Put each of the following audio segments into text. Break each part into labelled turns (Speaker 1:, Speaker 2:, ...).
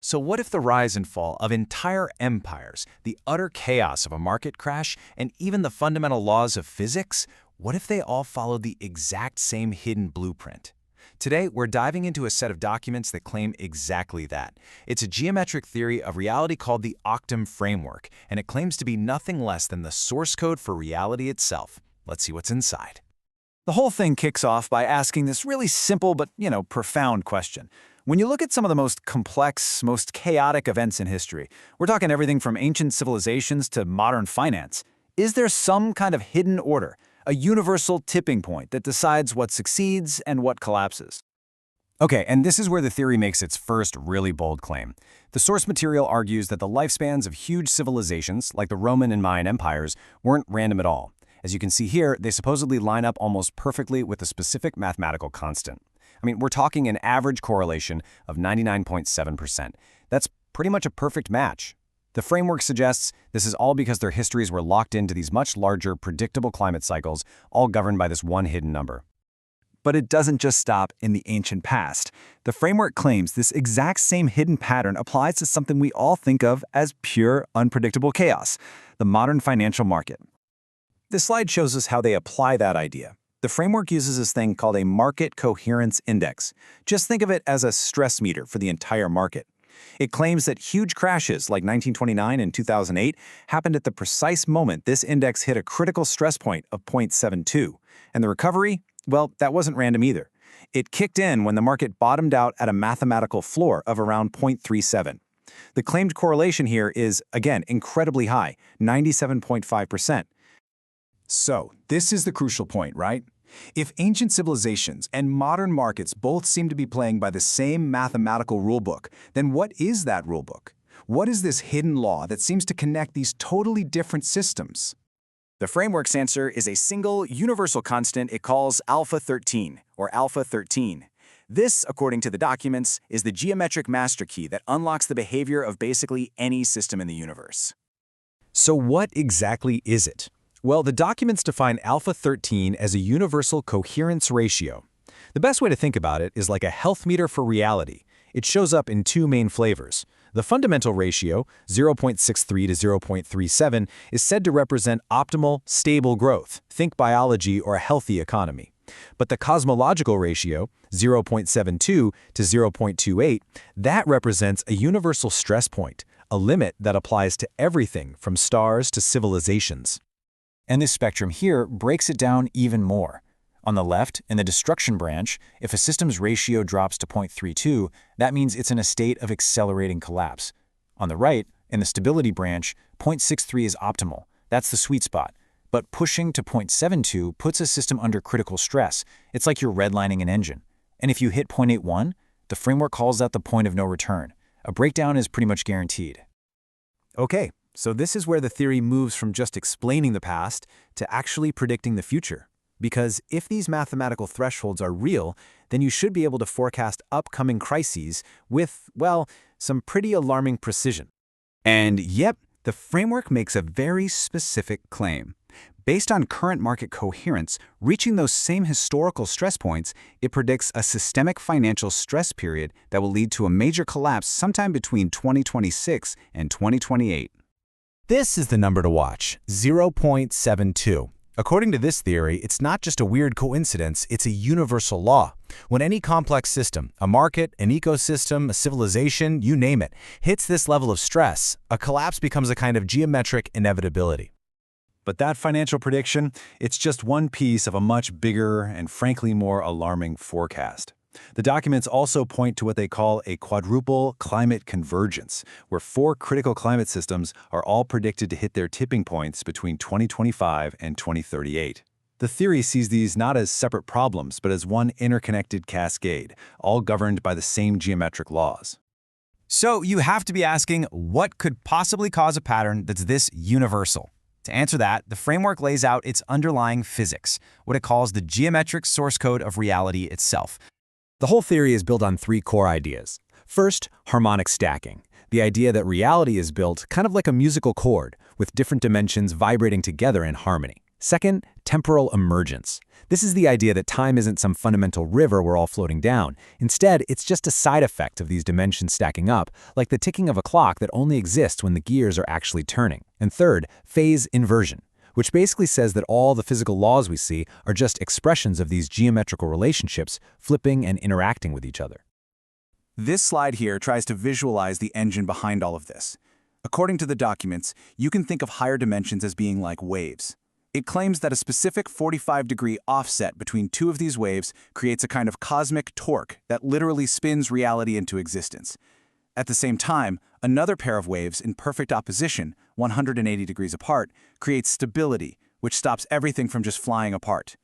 Speaker 1: So what if the rise and fall of entire empires, the utter chaos of a market crash, and even the fundamental laws of physics, what if they all followed the exact same hidden blueprint? Today, we're diving into a set of documents that claim exactly that. It's a geometric theory of reality called the Octum framework, and it claims to be nothing less than the source code for reality itself. Let's see what's inside.
Speaker 2: The whole thing kicks off by asking this really simple but, profound question. When you look at some of the most complex, most chaotic events in history, we're talking everything from ancient civilizations to modern finance, is there some kind of hidden order, a universal tipping point that decides what succeeds and what collapses?
Speaker 3: Okay, and this is where the theory makes its first really bold claim. The source material argues that the lifespans of huge civilizations, like the Roman and Mayan empires, weren't random at all. As you can see here, they supposedly line up almost perfectly with a specific mathematical constant. We're talking an average correlation of 99.7%. That's pretty much a perfect match. The framework suggests this is all because their histories were locked into these much larger, predictable climate cycles, all governed by this one hidden number.
Speaker 2: But it doesn't just stop in the ancient past. The framework claims this exact same hidden pattern applies to something we all think of as pure, unpredictable chaos, the modern financial market. This slide shows us how they apply that idea. The framework uses this thing called a market coherence index. Just think of it as a stress meter for the entire market. It claims that huge crashes like 1929 and 2008 happened at the precise moment this index hit a critical stress point of 0.72. And the recovery? Well, that wasn't random either. It kicked in when the market bottomed out at a mathematical floor of around 0.37. The claimed correlation here is, again, incredibly high, 97.5%. So, this is the crucial point, right? If ancient civilizations and modern markets both seem to be playing by the same mathematical rulebook, then what is that rulebook? What is this hidden law that seems to connect these totally different systems? The framework's answer is a single, universal constant it calls alpha 13, or alpha 13. This, according to the documents, is the geometric master key that unlocks the behavior of basically any system in the universe.
Speaker 1: So what exactly is it? Well, the documents define alpha 13 as a universal coherence ratio. The best way to think about it is like a health meter for reality. It shows up in two main flavors. The fundamental ratio, 0.63 to 0.37, is said to represent optimal, stable growth. Think biology or a healthy economy. But the cosmological ratio, 0.72 to 0.28, that represents a universal stress point, a limit that applies to everything from stars to civilizations.
Speaker 3: And this spectrum here breaks it down even more. On the left, in the destruction branch, if a system's ratio drops to 0.32, that means it's in a state of accelerating collapse. On the right, in the stability branch, 0.63 is optimal. That's the sweet spot. But pushing to 0.72 puts a system under critical stress. It's like you're redlining an engine. And if you hit 0.81, the framework calls that the point of no return. A breakdown is pretty much guaranteed.
Speaker 2: Okay. So this is where the theory moves from just explaining the past to actually predicting the future. Because if these mathematical thresholds are real, then you should be able to forecast upcoming crises with, well, some pretty alarming precision. And yep, the framework makes a very specific claim. Based on current market coherence, reaching those same historical stress points, it predicts a systemic financial stress period that will lead to a major collapse sometime between 2026 and 2028.
Speaker 1: This is the number to watch, 0.72. According to this theory, it's not just a weird coincidence, it's a universal law. When any complex system, a market, an ecosystem, a civilization, you name it, hits this level of stress, a collapse becomes a kind of geometric inevitability.
Speaker 2: But that financial prediction, it's just one piece of a much bigger and frankly more alarming forecast. The documents also point to what they call a quadruple climate convergence, where 4 critical climate systems are all predicted to hit their tipping points between 2025 and 2038. The theory sees these not as separate problems, but as one interconnected cascade, all governed by the same geometric laws.
Speaker 3: So you have to be asking, what could possibly cause a pattern that's this universal? To answer that, the framework lays out its underlying physics, what it calls the geometric source code of reality itself.
Speaker 1: The whole theory is built on 3 core ideas. First, harmonic stacking, the idea that reality is built kind of like a musical chord, with different dimensions vibrating together in harmony. Second, temporal emergence. This is the idea that time isn't some fundamental river we're all floating down. Instead, it's just a side effect of these dimensions stacking up, like the ticking of a clock that only exists when the gears are actually turning. And third, phase inversion, which basically says that all the physical laws we see are just expressions of these geometrical relationships flipping and interacting with each other.
Speaker 2: This slide here tries to visualize the engine behind all of this. According to the documents, you can think of higher dimensions as being like waves. It claims that a specific 45-degree offset between two of these waves creates a kind of cosmic torque that literally spins reality into existence. At the same time, another pair of waves in perfect opposition, 180 degrees apart, creates stability, which stops everything from just flying apart.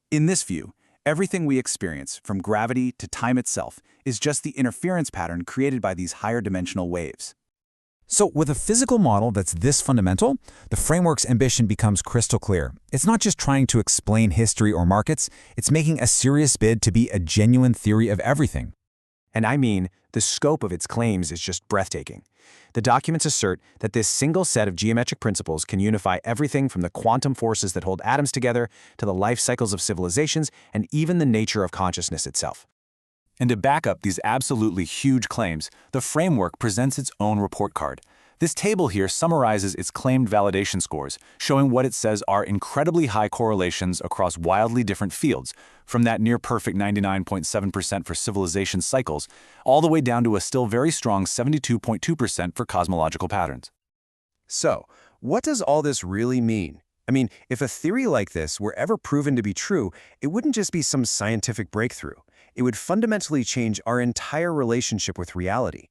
Speaker 2: In this view, everything we experience, from gravity to time itself, is just the interference pattern created by these higher dimensional waves.
Speaker 1: So with a physical model that's this fundamental, the framework's ambition becomes crystal clear. It's not just trying to explain history or markets, it's making a serious bid to be a genuine theory of everything.
Speaker 3: And I mean, the scope of its claims is just breathtaking. The documents assert that this single set of geometric principles can unify everything from the quantum forces that hold atoms together to the life cycles of civilizations and even the nature of consciousness itself. And to back up these absolutely huge claims, the framework presents its own report card. This table here summarizes its claimed validation scores, showing what it says are incredibly high correlations across wildly different fields, from that near-perfect 99.7% for civilization cycles, all the way down to a still very strong 72.2% for cosmological patterns.
Speaker 4: So, what does all this really mean? I mean, if a theory like this were ever proven to be true, it wouldn't just be some scientific breakthrough. It would fundamentally change our entire relationship with reality.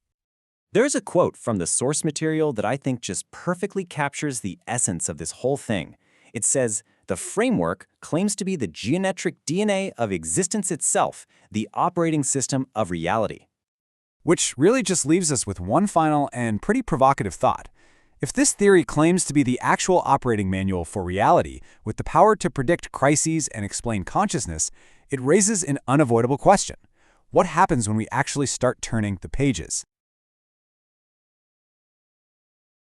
Speaker 3: There's a quote from the source material that I think just perfectly captures the essence of this whole thing. It says, "The framework claims to be the geometric DNA of existence itself, the operating system of reality."
Speaker 1: Which really just leaves us with one final and pretty provocative thought. If this theory claims to be the actual operating manual for reality, with the power to predict crises and explain consciousness, it raises an unavoidable question. What happens when we actually start turning the pages?